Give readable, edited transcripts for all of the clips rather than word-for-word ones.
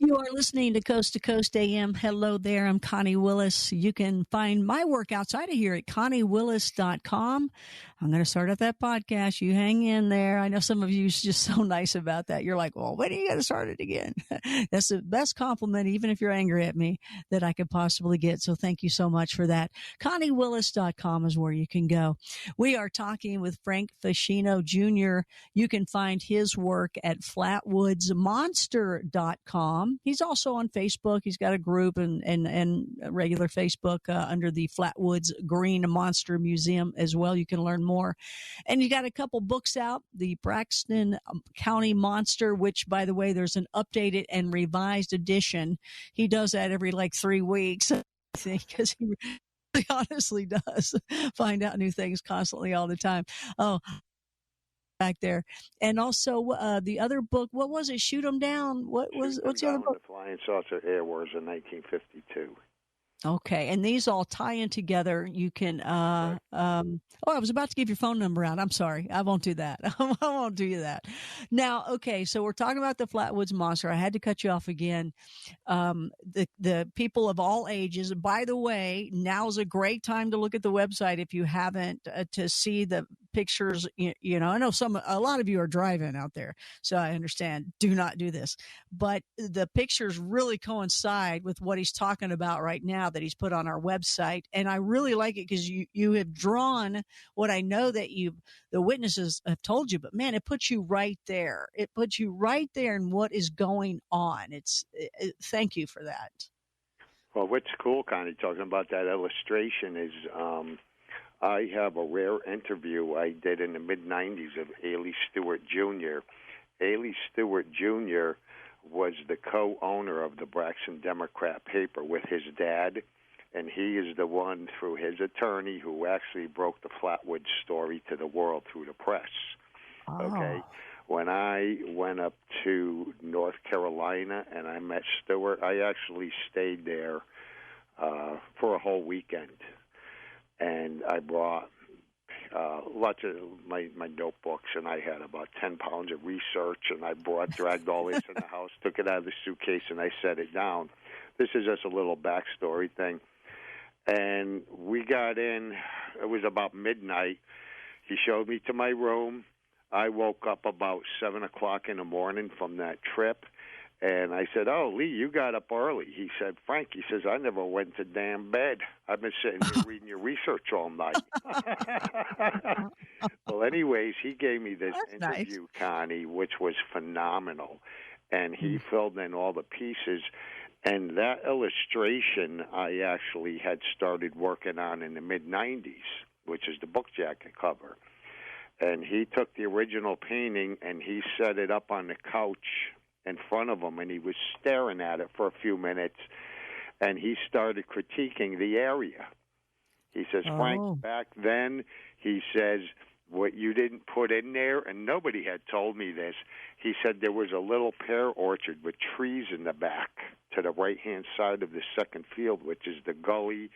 You are listening to Coast AM. Hello there. I'm Connie Willis. You can find my work outside of here at conniewillis.com. I'm going to start up that podcast. You hang in there. I know some of you are just so nice about that. You're like, well, when are you going to start it again? That's the best compliment, even if you're angry at me, that I could possibly get. So thank you so much for that. conniewillis.com is where you can go. We are talking with Frank Feschino Jr. You can find his work at flatwoodsmonster.com. He's also on Facebook. He's got a group and a regular Facebook under the Flatwoods Green Monster Museum as well. You can learn more. And you got a couple books out, the Braxton County Monster, which, by the way, there's an updated and revised edition. He does that every 3 weeks, I think, because he honestly does find out new things constantly all the time. Oh, back there. And also the other book, what was it? Shoot 'em down. What's the other book? The Flying Saucer Air Wars in 1952. Okay, and these all tie in together. You can, I was about to give your phone number out. I'm sorry. I won't do that. I won't do that. Now, okay, so we're talking about the Flatwoods Monster. I had to cut you off again. The people of all ages, by the way, now's a great time to look at the website if you haven't, to see the pictures. You know, I know a lot of you are driving out there, so I understand. Do not do this. But the pictures really coincide with what he's talking about right now that he's put on our website. And I really like it because you have drawn what I know that the witnesses have told you, but man, it puts you right there. It puts you right there in what is going on. Thank you for that. Well, what's cool, Connie, talking about that illustration is I have a rare interview I did in the mid-'90s of Ailey Stewart Jr. Ailey Stewart Jr. was the co-owner of the Braxton Democrat paper with his dad, and he is the one, through his attorney, who actually broke the Flatwoods story to the world through the press. Oh. Okay? When I went up to North Carolina and I met Stewart, I actually stayed there for a whole weekend. And I brought lots of my notebooks, and I had about 10 pounds of research, and I dragged all this in the house, took it out of the suitcase, and I set it down. This is just a little backstory thing. And we got in, it was about midnight. He showed me to my room. I woke up about 7 o'clock in the morning from that trip, and I said, "Oh, Lee, you got up early." He said, "Frank," he says, "I never went to damn bed. I've been sitting here reading your research all night." Well, anyways, he gave me this interview, nice, Connie, which was phenomenal, and he filled in all the pieces. And that illustration I actually had started working on in the mid-'90s, which is the book jacket cover. And he took the original painting and he set it up on the couch in front of him, and he was staring at it for a few minutes, and he started critiquing the area. He says, "Frank, back then," he says, "what you didn't put in there," and nobody had told me this, he said there was a little pear orchard with trees in the back to the right-hand side of the second field, which is the gully,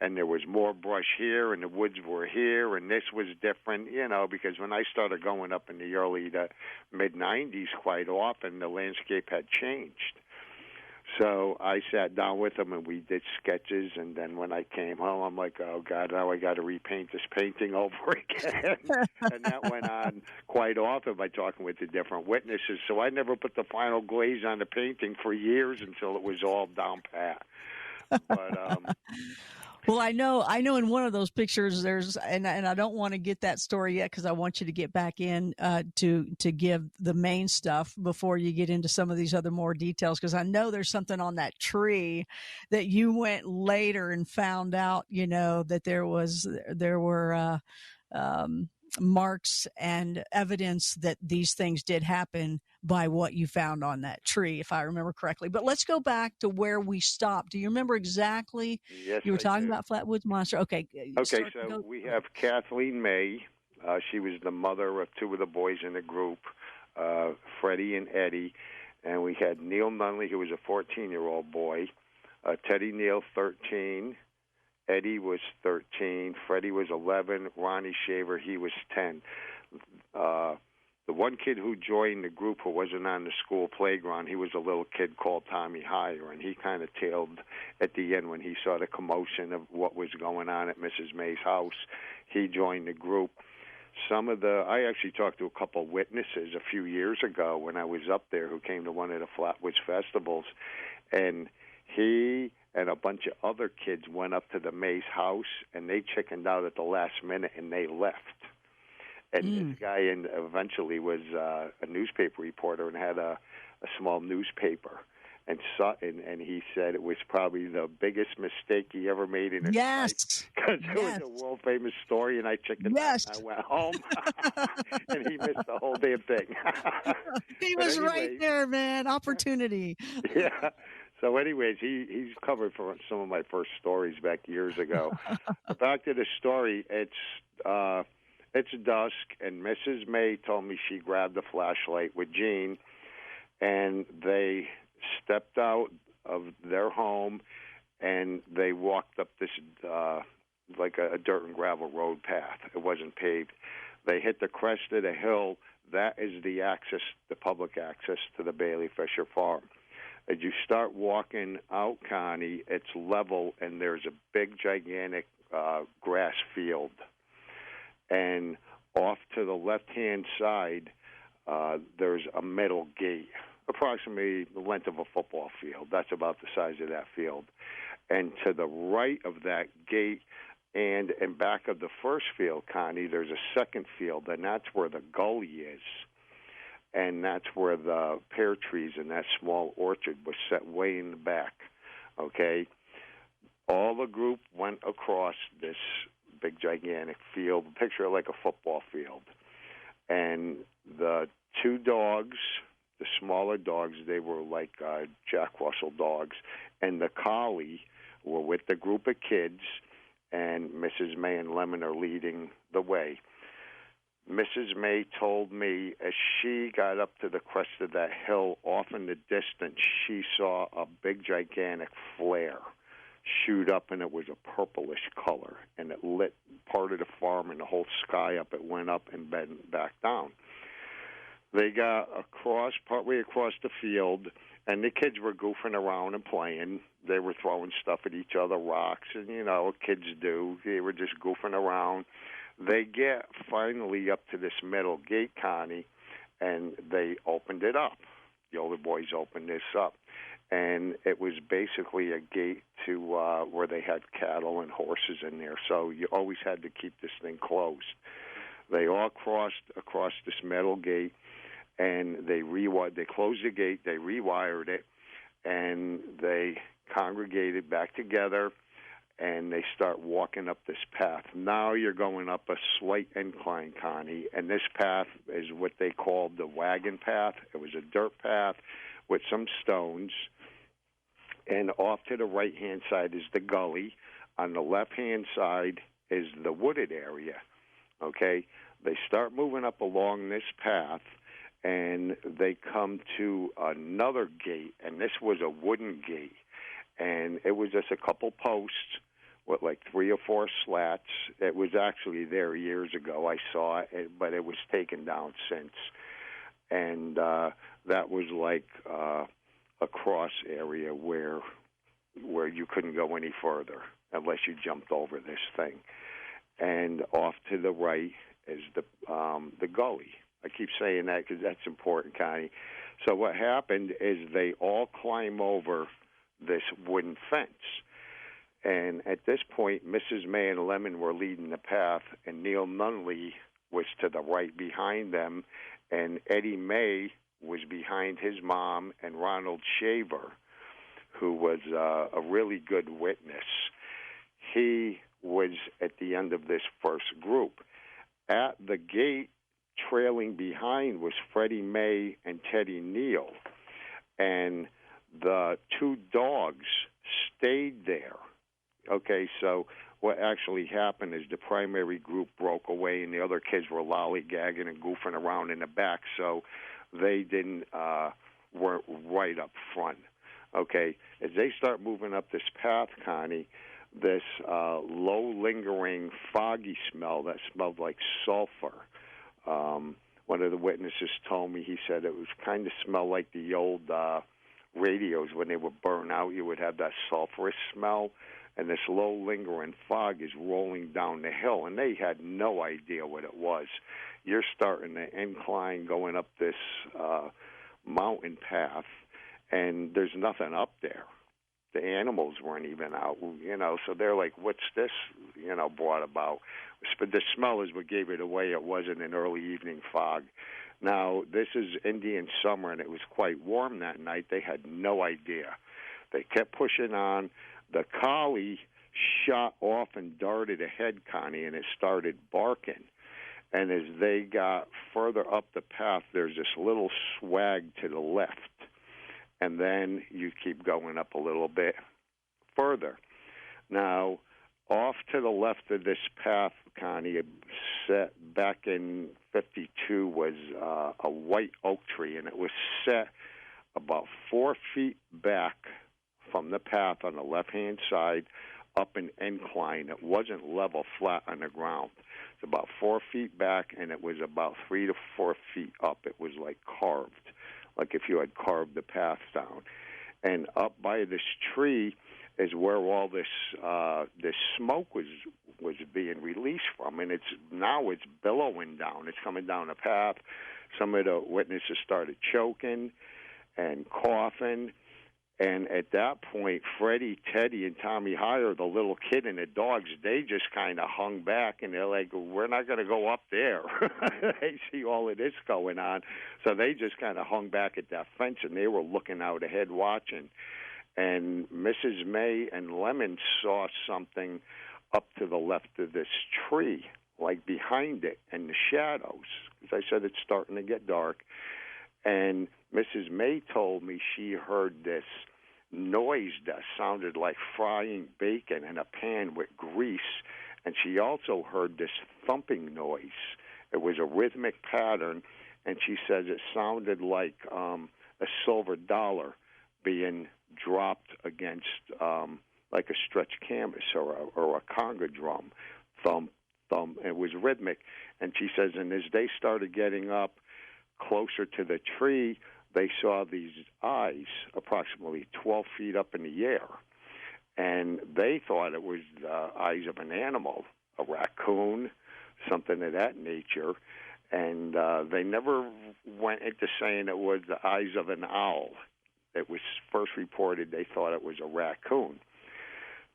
and there was more brush here, and the woods were here, and this was different, because when I started going up in the early to mid-'90s, quite often the landscape had changed. So I sat down with him, and we did sketches, and then when I came home, I'm like, oh, God, now I got to repaint this painting over again. And that went on quite often by talking with the different witnesses. So I never put the final glaze on the painting for years until it was all down pat. But well, I know in one of those pictures there's, and I don't want to get that story yet because I want you to get back in to give the main stuff before you get into some of these other more details, because I know there's something on that tree that you went later and found out, that there were marks and evidence that these things did happen by what you found on that tree, if I remember correctly. But let's go back to where we stopped. Do you remember exactly? Yes, you were talking about Flatwoods Monster. Okay. So we have Kathleen May. She was the mother of two of the boys in the group, Freddie and Eddie. And we had Neil Nunley, who was a 14-year-old boy, Teddy Neal, 13, Eddie was 13, Freddie was 11, Ronnie Shaver, he was 10. The The one kid who joined the group who wasn't on the school playground, he was a little kid called Tommy Heyer, and he kind of tailed at the end when he saw the commotion of what was going on at Mrs. May's house. He joined the group. I actually talked to a couple witnesses a few years ago when I was up there who came to one of the Flatwoods festivals, and he and a bunch of other kids went up to the May's house, and they chickened out at the last minute, and they left. And this guy eventually was a newspaper reporter and had a small newspaper. And he said it was probably the biggest mistake he ever made in his life. Because it was a world-famous story, and I chickened out, and I went home, and he missed the whole damn thing. He was right there, man. Opportunity. Yeah. So anyways, he's covered for some of my first stories back years ago. Back to the story, it's dusk, and Mrs. May told me she grabbed a flashlight with Jean, and they stepped out of their home, and they walked up this like a dirt and gravel road path. It wasn't paved. They hit the crest of the hill. That is the public access to the Bailey Fisher farm. As you start walking out, Connie, it's level, and there's a big, gigantic grass field. And off to the left-hand side, there's a metal gate, approximately the length of a football field. That's about the size of that field. And to the right of that gate and in back of the first field, Connie, there's a second field, and that's where the gully is. And that's where the pear trees and that small orchard was set way in the back, okay? All the group went across this big, gigantic field, picture it like a football field. And the two dogs, the smaller dogs, they were like Jack Russell dogs, and the collie were with the group of kids, and Mrs. May and Lemon are leading the way. Mrs. May told me as she got up to the crest of that hill, off in the distance, she saw a big, gigantic flare shoot up, and it was a purplish color, and it lit part of the farm and the whole sky up. It went up and bent back down. They got partway across the field, and the kids were goofing around and playing. They were throwing stuff at each other, rocks, and, what kids do. They were just goofing around. They get finally up to this metal gate, Connie, and they opened it up. The older boys opened this up. And it was basically a gate to where they had cattle and horses in there. So you always had to keep this thing closed. They all crossed across this metal gate, and they closed the gate, they rewired it, and they congregated back together, and they start walking up this path. Now you're going up a slight incline, Connie, and this path is what they called the wagon path. It was a dirt path with some stones, and off to the right-hand side is the gully. On the left-hand side is the wooded area, okay? They start moving up along this path, and they come to another gate, and this was a wooden gate, and it was just a couple posts with like 3 or 4 slats. It was actually there years ago. I saw it, but it was taken down since. And that was like a cross area where you couldn't go any further unless you jumped over this thing. And off to the right is the gully. I keep saying that because that's important, Connie. So what happened is they all climb over this wooden fence. And at this point, Mrs. May and Lemon were leading the path, and Neil Nunley was to the right behind them, and Eddie May was behind his mom, and Ronald Shaver, who was a really good witness. He was at the end of this first group. At the gate, trailing behind, was Freddie May and Teddy Neal, and the 2 dogs stayed there. Okay, so what actually happened is the primary group broke away, and the other kids were lollygagging and goofing around in the back, so they weren't right up front. Okay, as they start moving up this path, Connie, this low, lingering, foggy smell that smelled like sulfur one of the witnesses told me, he said it was kind of smelled like the old radios when they were burned out. You would have that sulfurous smell, and this low lingering fog is rolling down the hill, and they had no idea what it was. You're starting the incline going up this mountain path, and there's nothing up there. The animals weren't even out, so they're like, what's this, brought about? But the smell is what gave it away. It wasn't an early evening fog. Now, this is Indian summer, and it was quite warm that night. They had no idea. They kept pushing on. The collie shot off and darted ahead, Connie, and it started barking. And as they got further up the path, there's this little swag to the left. And then you keep going up a little bit further. Now, off to the left of this path, Connie, set back in 52 was a white oak tree, and it was set about 4 feet back from the path on the left-hand side up an incline. It wasn't level flat on the ground. It's about 4 feet back, and it was about 3 to 4 feet up. It was like carved, like if you had carved the path down. And up by this tree is where all this smoke was being released from, and it's billowing down. It's coming down the path. Some of the witnesses started choking and coughing. And at that point, Freddie, Teddy, and Tommy Heyer, the little kid and the dogs, they just kind of hung back, and they're like, we're not going to go up there. They see all of this going on. So they just kind of hung back at that fence, and they were looking out ahead watching. And Mrs. May and Lemon saw something up to the left of this tree, like behind it, in the shadows. As I said, it's starting to get dark. And Mrs. May told me she heard this noise that sounded like frying bacon in a pan with grease, and she also heard this thumping noise. It was a rhythmic pattern, and she says it sounded like a silver dollar being dropped against like a stretched canvas or a conga drum. Thump, thump. It was rhythmic. And she says, and as they started getting up closer to the tree, they saw these eyes approximately 12 feet up in the air. And they thought it was the eyes of an animal, a raccoon, something of that nature. And they never went into saying it was the eyes of an owl. It was first reported they thought it was a raccoon.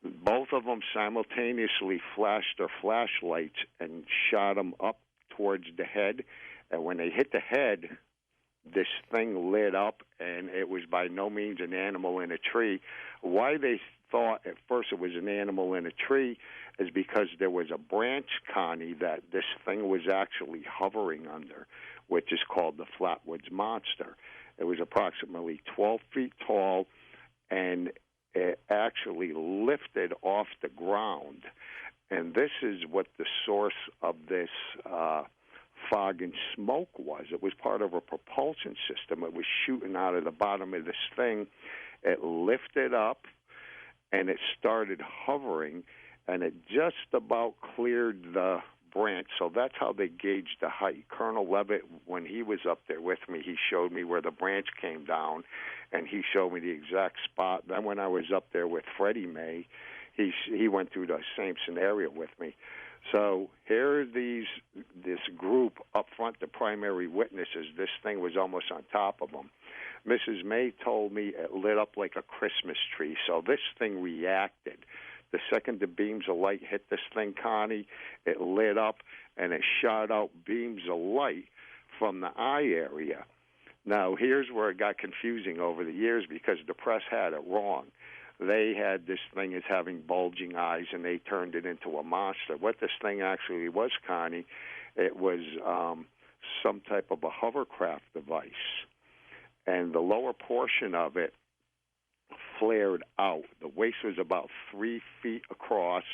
Both of them simultaneously flashed their flashlights and shot them up towards the head. And when they hit the head, this thing lit up, and it was by no means an animal in a tree. Why they thought at first it was an animal in a tree is because there was a branch, Connie, that this thing was actually hovering under, which is called the Flatwoods Monster. It was approximately 12 feet tall, and it actually lifted off the ground. And this is what the source of this fog and smoke was. It was part of a propulsion system. It was shooting out of the bottom of this thing. It lifted up, and it started hovering, and it just about cleared the branch. So that's how they gauged the height. Colonel Levitt, when he was up there with me, he showed me where the branch came down, and he showed me the exact spot. Then when I was up there with Freddie May, he went through the same scenario with me. So here are this group up front, the primary witnesses. This thing was almost on top of them. Mrs. May told me it lit up like a Christmas tree. So this thing reacted. The second the beams of light hit this thing, Connie, it lit up, and it shot out beams of light from the eye area. Now, here's where it got confusing over the years because the press had it wrong. They had this thing as having bulging eyes, and they turned it into a monster. What this thing actually was, Connie, it was some type of a hovercraft device. And the lower portion of it flared out. The waist was about 3 feet across,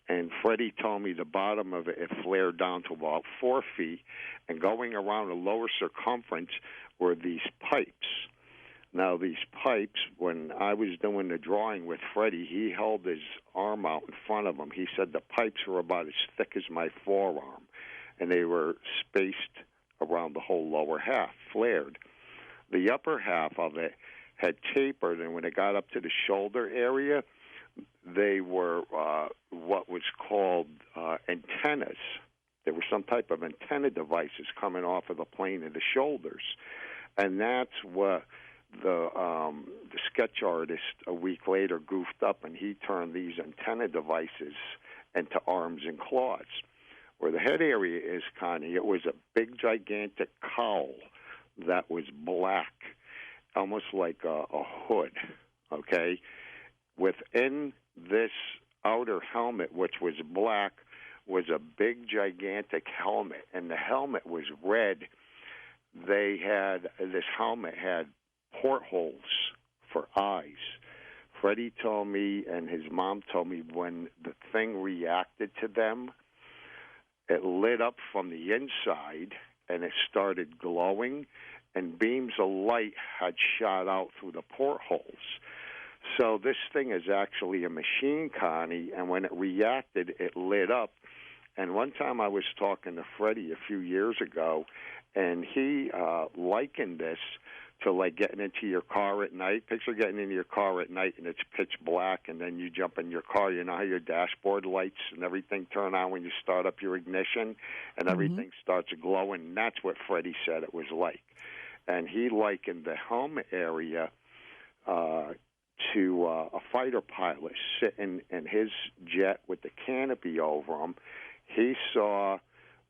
and Freddie told me the bottom of it flared down to about 4 feet, and going around the lower circumference were these pipes. Now, these pipes, when I was doing the drawing with Freddie, he held his arm out in front of him. He said the pipes were about as thick as my forearm, and they were spaced around the whole lower half, flared. The upper half of it had tapered, and when it got up to the shoulder area, they were what was called antennas. There were some type of antenna devices coming off of the plane of the shoulders, and that's what the sketch artist a week later goofed up, and he turned these antenna devices into arms and claws. Where the head area is, Connie, it was a big, gigantic cowl that was black, almost like a hood, okay? Within this outer helmet, which was black, was a big, gigantic helmet, and the helmet was red. This helmet had portholes for eyes. Freddie told me, and his mom told me, when the thing reacted to them, it lit up from the inside, and it started glowing, and beams of light had shot out through the portholes. So this thing is actually a machine, Connie, and when it reacted, it lit up. And one time I was talking to Freddie a few years ago, and he likened this to like getting into your car at night. Picture getting into your car at night and it's pitch black, and then you jump in your car. You know how your dashboard lights and everything turn on when you start up your ignition, and everything starts glowing. That's what Freddie said it was like. And he likened the helmet area to a fighter pilot sitting in his jet with the canopy over him. He saw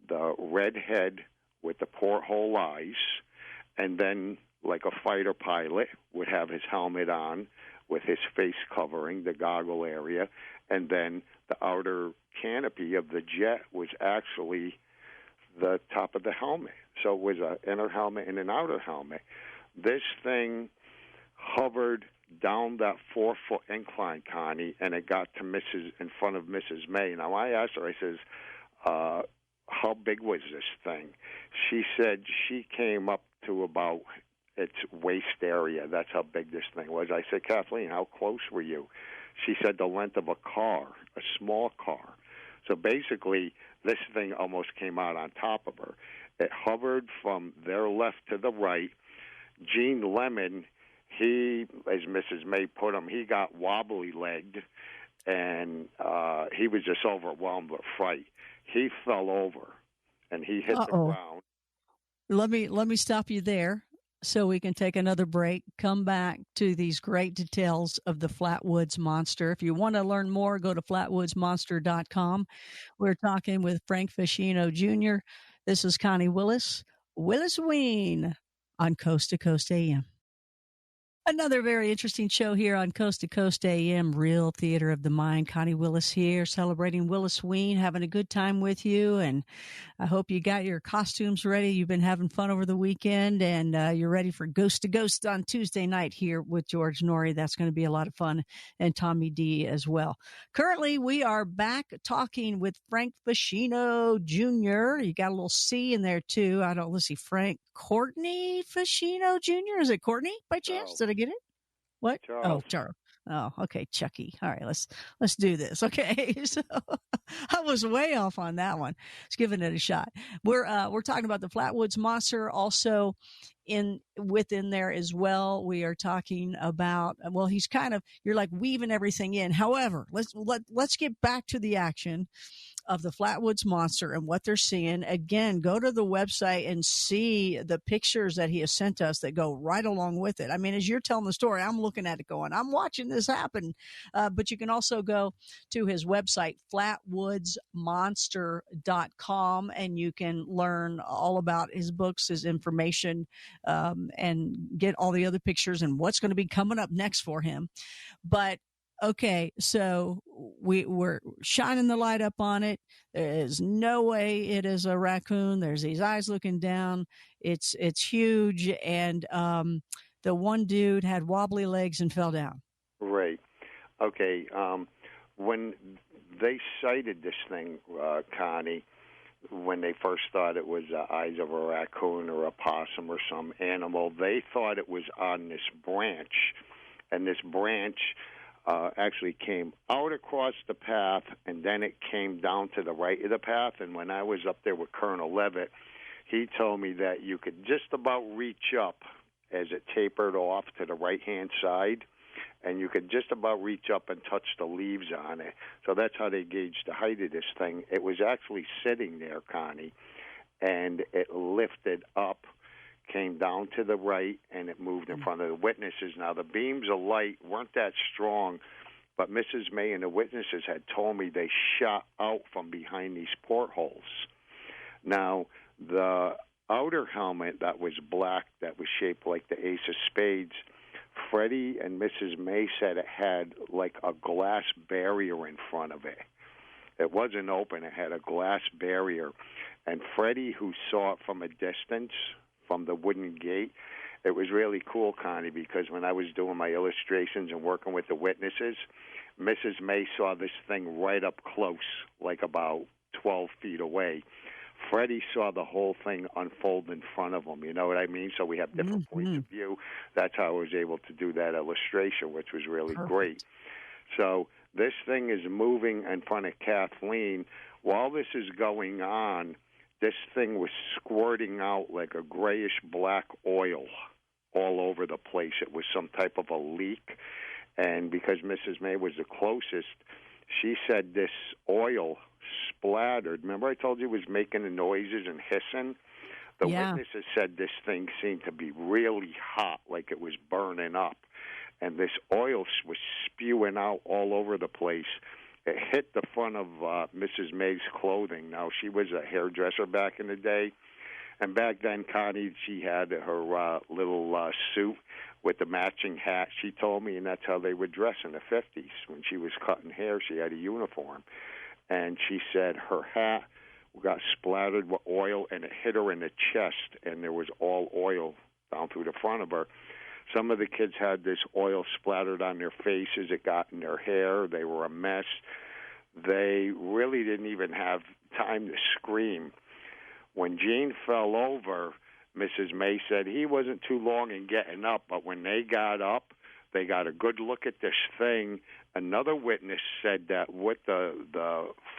the red head with the porthole eyes, and then like a fighter pilot would have his helmet on with his face covering the goggle area, and then the outer canopy of the jet was actually the top of the helmet. So it was an inner helmet and an outer helmet. This thing hovered down that 4-foot incline, Connie, and it got to in front of Mrs. May. Now, I asked her, I says, how big was this thing? She said she came up to about its waist area. That's how big this thing was. I said, Kathleen, how close were you? She said the length of a car, a small car. So basically, this thing almost came out on top of her. It hovered from their left to the right. Gene Lemon, he, as Mrs. May put him, he got wobbly-legged, and he was just overwhelmed with fright. He fell over, and he hit the ground. Let me stop you there so we can take another break, come back to these great details of the Flatwoods Monster. If you want to learn more, go to flatwoodsmonster.com. We're talking with Frank Feschino Jr. This is Connie Willis, Willis Ween on Coast to Coast AM. Another very interesting show here on Coast to Coast AM, Real Theater of the Mind. Connie Willis here, celebrating Willis Ween, having a good time with you. And I hope you got your costumes ready. You've been having fun over the weekend, and you're ready for Ghost to Ghost on Tuesday night here with George Norrie. That's going to be a lot of fun, and Tommy D as well. Currently, we are back talking with Frank Feschino Jr. You got a little C in there, too. Let's see, Frank Courtney Feschino Jr. Is it Courtney by chance? Did I get it? What? Charles. Oh, Charles. Oh, okay, Chucky. All right, let's do this. Okay, so I was way off on that one. Let's give it a shot. We're talking about the Flatwoods Monster. Also, within there as well, we are talking about. Well, he's kind of, you're like weaving everything in. However, let's get back to the action of the Flatwoods Monster and what they're seeing. Again, go to the website and see the pictures that he has sent us that go right along with it. I mean, as you're telling the story, I'm looking at it going, I'm watching this happen. But you can also go to his website, flatwoodsmonster.com, and you can learn all about his books, his information, and get all the other pictures and what's going to be coming up next for him. But okay, so we're shining the light up on it. There is no way it is a raccoon. There's these eyes looking down. It's huge, and the one dude had wobbly legs and fell down. Right. Okay. When they sighted this thing, Connie, when they first thought it was the eyes of a raccoon or a possum or some animal, they thought it was on this branch, and this branch actually came out across the path, and then it came down to the right of the path. And when I was up there with Colonel Levitt, he told me that you could just about reach up as it tapered off to the right-hand side, and you could just about reach up and touch the leaves on it. So that's how they gauged the height of this thing. It was actually sitting there, Connie, and it lifted up, came down to the right, and it moved in front of the witnesses. Now, the beams of light weren't that strong, but Mrs. May and the witnesses had told me they shot out from behind these portholes. Now, the outer helmet that was black, that was shaped like the ace of spades, Freddie and Mrs. May said it had like a glass barrier in front of it. It wasn't open. It had a glass barrier. And Freddie, who saw it from a distance, from the wooden gate, it was really cool, Connie, because when I was doing my illustrations and working with the witnesses, Mrs. May saw this thing right up close, like about 12 feet away. Freddie saw the whole thing unfold in front of him. You know what I mean? So we have different points of view. That's how I was able to do that illustration, which was really great. So this thing is moving in front of Kathleen. While this is going on, this thing was squirting out like a grayish-black oil all over the place. It was some type of a leak. And because Mrs. May was the closest, she said this oil splattered. Remember I told you it was making the noises and hissing? The witnesses said this thing seemed to be really hot, like it was burning up. And this oil was spewing out all over the place. It hit the front of Mrs. May's clothing. Now, she was a hairdresser back in the day. And back then, Connie, she had her little suit with the matching hat, she told me, and that's how they would dress in the 50s. When she was cutting hair, she had a uniform. And she said her hat got splattered with oil, and it hit her in the chest, and there was all oil down through the front of her. Some of the kids had this oil splattered on their faces. It got in their hair. They were a mess. They really didn't even have time to scream. When Gene fell over, Mrs. May said he wasn't too long in getting up, but when they got up, they got a good look at this thing. Another witness said that what the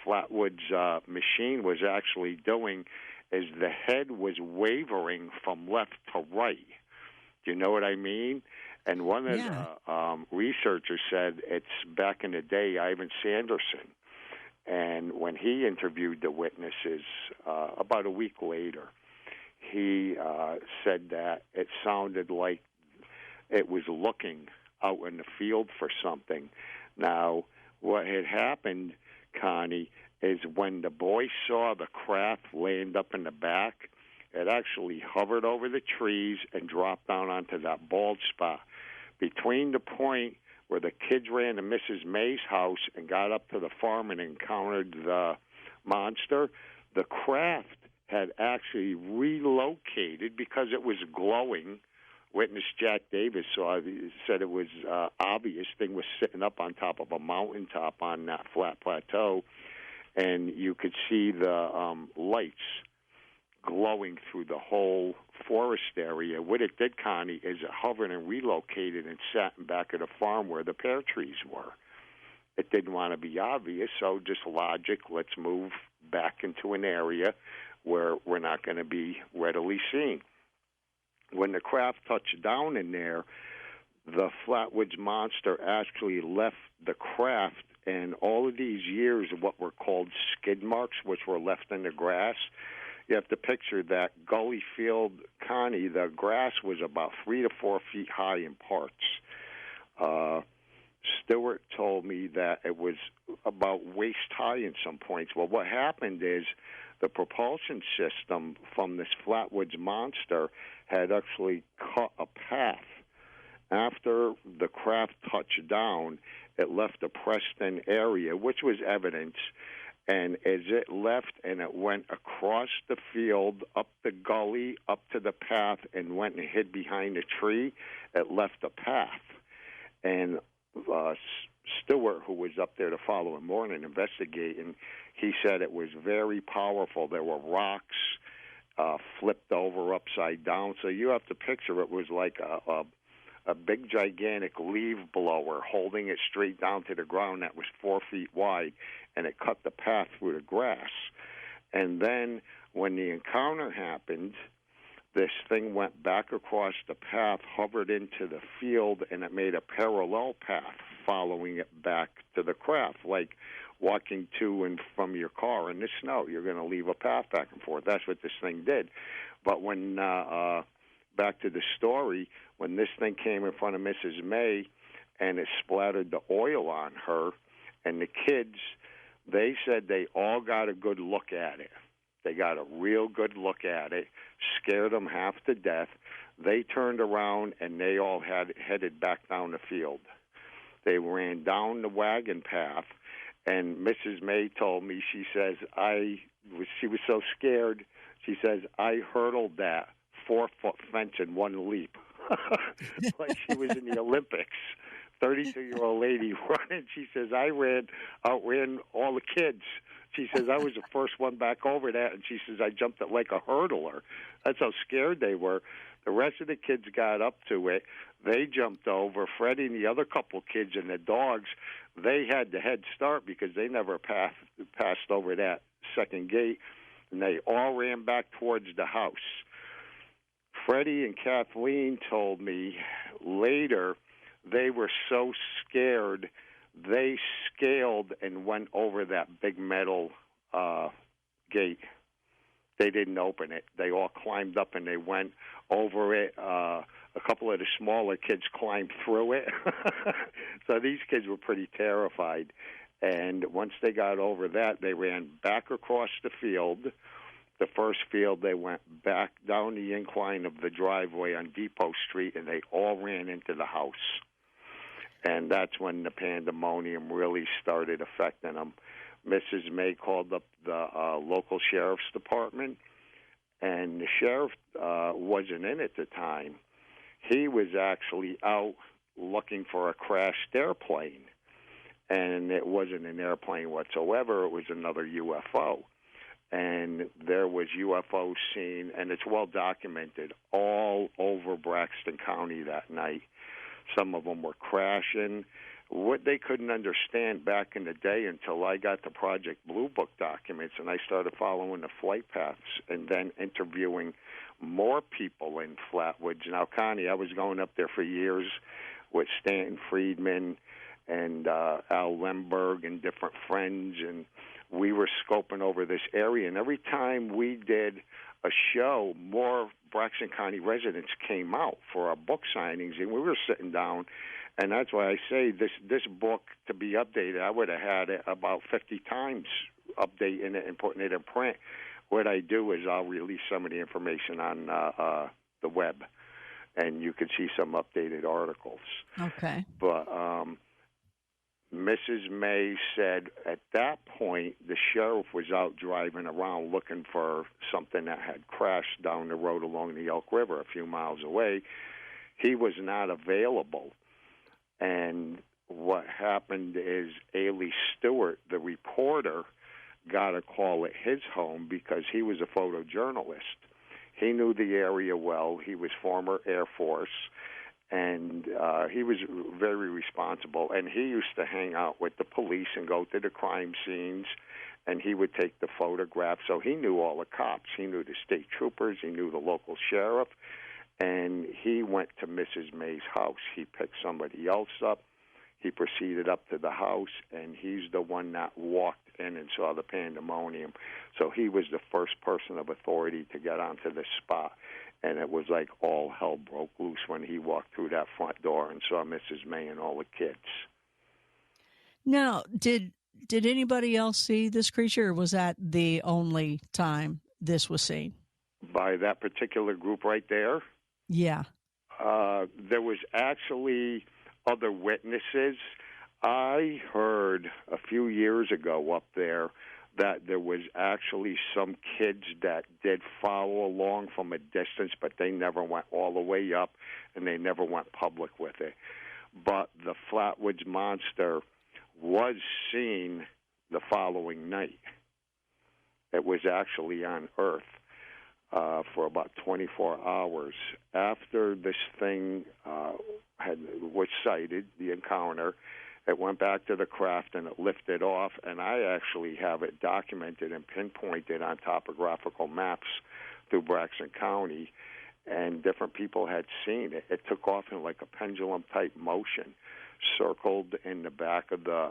Flatwoods machine was actually doing is the head was wavering from left to right. Do you know what I mean? And one of the researchers said it's back in the day, Ivan Sanderson. And when he interviewed the witnesses about a week later, he said that it sounded like it was looking out in the field for something. Now, what had happened, Connie, is when the boy saw the craft laying up in the back, it actually hovered over the trees and dropped down onto that bald spot. Between the point where the kids ran to Mrs. May's house and got up to the farm and encountered the monster, the craft had actually relocated because it was glowing. Witness Jack Davis said it was obvious. Thing was sitting up on top of a mountaintop on that flat plateau, and you could see the lights glowing through the whole forest area. What it did, Connie, is it hovered and relocated and sat in back of the farm where the pear trees were. It didn't want to be obvious, so just logic, let's move back into an area where we're not going to be readily seen. When the craft touched down in there, the Flatwoods Monster actually left the craft, and all of these years of what were called skid marks, which were left in the grass, you have to picture that gully field, Connie, the grass was about 3 to 4 feet high in parts. Stewart told me that it was about waist high in some points. Well, what happened is the propulsion system from this Flatwoods Monster had actually cut a path. After the craft touched down, it left a pressed-in area, which was evidence. And as it left and it went across the field, up the gully, up to the path, and went and hid behind a tree, it left a path. And Stewart, who was up there the following morning investigating, he said it was very powerful. There were rocks flipped over upside down. So you have to picture it was like a big, gigantic leaf blower holding it straight down to the ground that was 4 feet wide, and it cut the path through the grass. And then When the encounter happened, this thing went back across the path, hovered into the field, and it made a parallel path following it back to the craft, like walking to and from your car in the snow. You're going to leave a path back and forth. That's what this thing did. But when, back to the story, when this thing came in front of Mrs. May and it splattered the oil on her, and the kids, they said they all got a good look at it. They got a real good look at it, scared them half to death. They turned around, and they all headed back down the field. They ran down the wagon path, and Mrs. May told me, she says, she was so scared, she says, I hurdled that 4-foot fence in one leap, like she was in the Olympics. 32-year-old lady running. She says, I outran all the kids. She says, I was the first one back over that, and she says, I jumped it like a hurdler. That's how scared they were. The rest of the kids got up to it. They jumped over. Freddie and the other couple kids and the dogs, they had the head start because they never passed over that second gate, and they all ran back towards the house. Freddie and Kathleen told me later they were so scared they scaled and went over that big metal gate. They didn't open it. They all climbed up and they went over it. A couple of the smaller kids climbed through it. So these kids were pretty terrified. And once they got over that, they ran back across the field. The first field, they went back down the incline of the driveway on Depot Street, and they all ran into the house. And that's when the pandemonium really started affecting them. Mrs. May called up the local sheriff's department, and the sheriff wasn't in at the time. He was actually out looking for a crashed airplane, and it wasn't an airplane whatsoever. It was another UFO. And there was UFOs seen, and it's well documented, all over Braxton County that night. Some of them were crashing. What they couldn't understand back in the day until I got the Project Blue Book documents and I started following the flight paths and then interviewing more people in Flatwoods. Now, Connie, I was going up there for years with Stanton Friedman and Al Lemberg and different friends, and we were scoping over this area. And every time we did a show, more Braxton County residents came out for our book signings, and we were sitting down. And that's why I say this book, to be updated, I would have had it about 50 times updating it and putting it in print. What I do is I'll release some of the information on the web, and you can see some updated articles. Okay. But Mrs. May said at that point the sheriff was out driving around looking for something that had crashed down the road along the Elk River a few miles away. He was not available. And what happened is Ailey Stewart, the reporter, got a call at his home because he was a photojournalist. He knew the area well. He was former Air Force, and he was very responsible. And he used to hang out with the police and go to the crime scenes, and he would take the photographs. So he knew all the cops. He knew the state troopers. He knew the local sheriff. And he went to Mrs. May's house. He picked somebody else up. He proceeded up to the house, and he's the one that walked in and saw the pandemonium. So he was the first person of authority to get onto the spot. And it was like all hell broke loose when he walked through that front door and saw Mrs. May and all the kids. Now, did anybody else see this creature, or was that the only time this was seen? By that particular group right there? Yeah. There was actually other witnesses. I heard a few years ago up there that there was actually some kids that did follow along from a distance, but they never went all the way up, and they never went public with it. But the Flatwoods Monster was seen the following night. It was actually on Earth for about 24 hours. After this thing was sighted, the encounter, It went back to the craft and it lifted off, and I actually have it documented and pinpointed on topographical maps through Braxton County, and different people had seen it. It took off in like a pendulum-type motion, circled in the back of the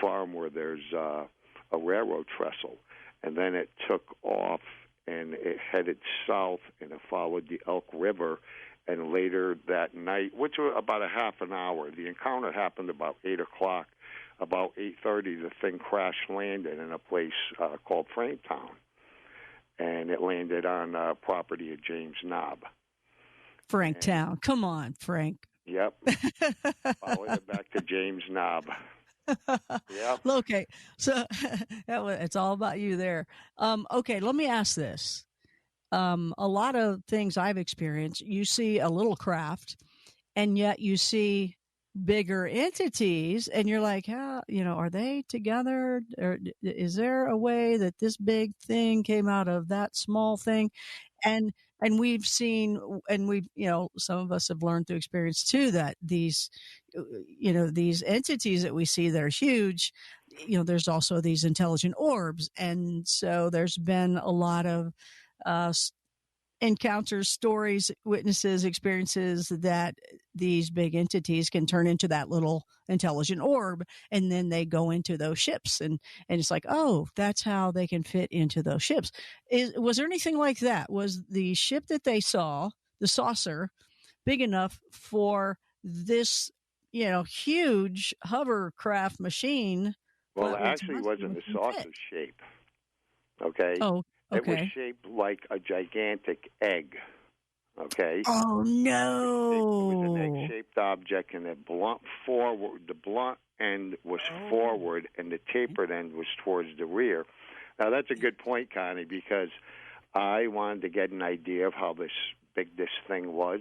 farm where there's a railroad trestle, and then it took off and it headed south, and it followed the Elk River. And later that night, which was about a half an hour, the encounter happened about 8 o'clock. About 8:30, the thing crash-landed in a place called Frametown. And it landed on property of James Knobb. Franktown. Come on, Frank. Yep. Followed it back to James Knobb. Yep. Okay, so it's all about you there. Okay, let me ask this. A lot of things I've experienced, you see a little craft, and yet you see bigger entities, and you're like, how, are they together? Or is there a way that this big thing came out of that small thing? And we've seen, and we've, some of us have learned through experience too, that these entities that we see that are huge, there's also these intelligent orbs. And so there's been a lot of encounters, stories, witnesses, experiences that these big entities can turn into that little intelligent orb, and then they go into those ships, and it's like, oh, that's how they can fit into those ships. Was there anything like that? Was the ship that they saw, the saucer, big enough for this, huge hovercraft machine? Well, it actually wasn't a saucer shape. Okay. Oh. Okay. It was shaped like a gigantic egg, okay? Oh, no. It was an egg-shaped object, and the blunt end was forward, and the tapered end was towards the rear. Now, that's a good point, Connie, because I wanted to get an idea of how big this thing was.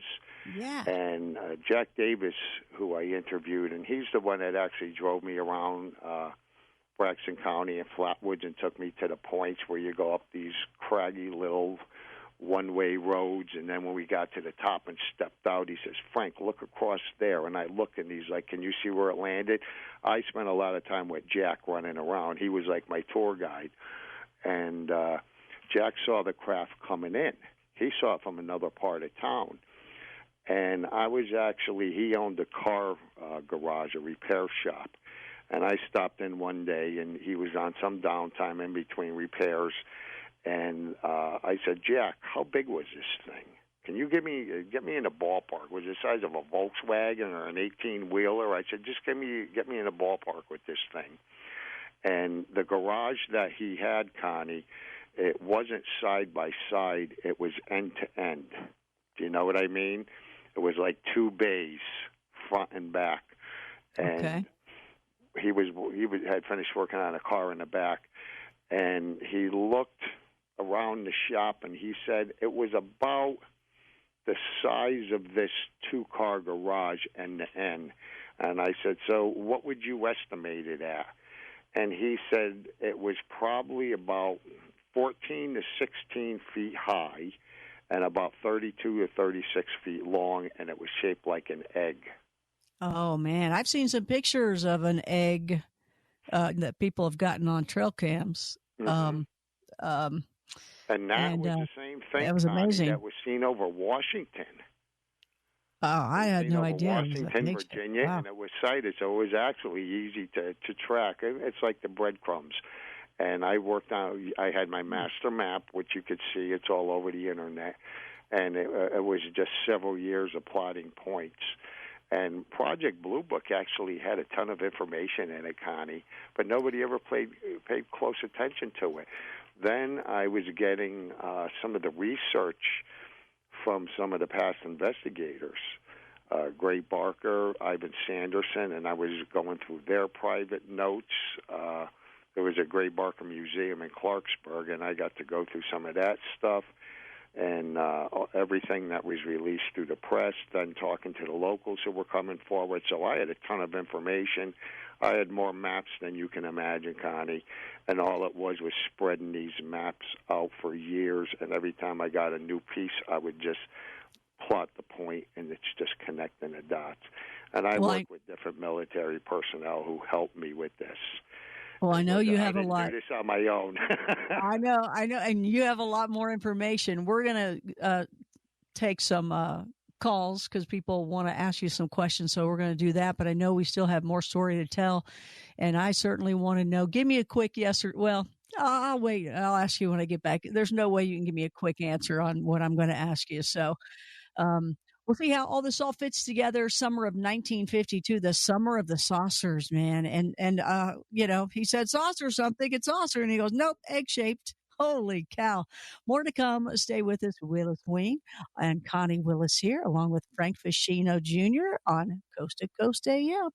Yeah. And Jack Davis, who I interviewed, and he's the one that actually drove me around Braxton County and Flatwoods and took me to the points where you go up these craggy little one-way roads, and then when we got to the top and stepped out, he says, Frank, look across there. And I looked, and he's like, can you see where it landed? I spent a lot of time with Jack running around. He was like my tour guide. And Jack saw the craft coming in. He saw it from another part of town. And he owned a car garage, a repair shop. And I stopped in one day, and he was on some downtime in between repairs. And I said, Jack, how big was this thing? Can you get me in a ballpark? Was it the size of a Volkswagen or an 18-wheeler? I said, just get me in a ballpark with this thing. And the garage that he had, Connie, it wasn't side by side. It was end to end. Do you know what I mean? It was like two bays, front and back. And okay. He had finished working on a car in the back, and he looked around the shop, and he said it was about the size of this two-car garage end to end. And I said, so what would you estimate it at? And he said it was probably about 14 to 16 feet high and about 32 to 36 feet long, and it was shaped like an egg. Oh, man. I've seen some pictures of an egg that people have gotten on trail cams. Mm-hmm. And that was the same thing, that was amazing. That was seen over Washington. Oh, I had no idea. Washington, Virginia, wow. And it was sighted, so it was actually easy to track. It's like the breadcrumbs. And I had my master map, which you could see. It's all over the Internet. And it was just several years of plotting points. And Project Blue Book actually had a ton of information in it, Connie, but nobody ever paid close attention to it. Then I was getting some of the research from some of the past investigators, Gray Barker, Ivan Sanderson, and I was going through their private notes. There was a Gray Barker Museum in Clarksburg, and I got to go through some of that stuff. And everything that was released through the press, then talking to the locals who were coming forward. So I had a ton of information. I had more maps than you can imagine, Connie, and all it was spreading these maps out for years, and every time I got a new piece, I would just plot the point, and it's just connecting the dots. And I Well, work with different military personnel who help me with this. I know you have I a didn't lot. do this on my own. I know, and you have a lot more information. We're going to take some calls because people want to ask you some questions, so we're going to do that. But I know we still have more story to tell, and I certainly want to know. Give me a quick yes or well. I'll wait. I'll ask you when I get back. There's no way you can give me a quick answer on what I'm going to ask you. So um, we'll see how all this all fits together. Summer of 1952, the summer of the saucers, man. And you know, he said saucers, so I'm thinking saucer, and he goes, nope, egg shaped. Holy cow. More to come. Stay with us. Willis Wing and Connie Willis here, along with Frank Feschino Jr. on Coast to Coast AM.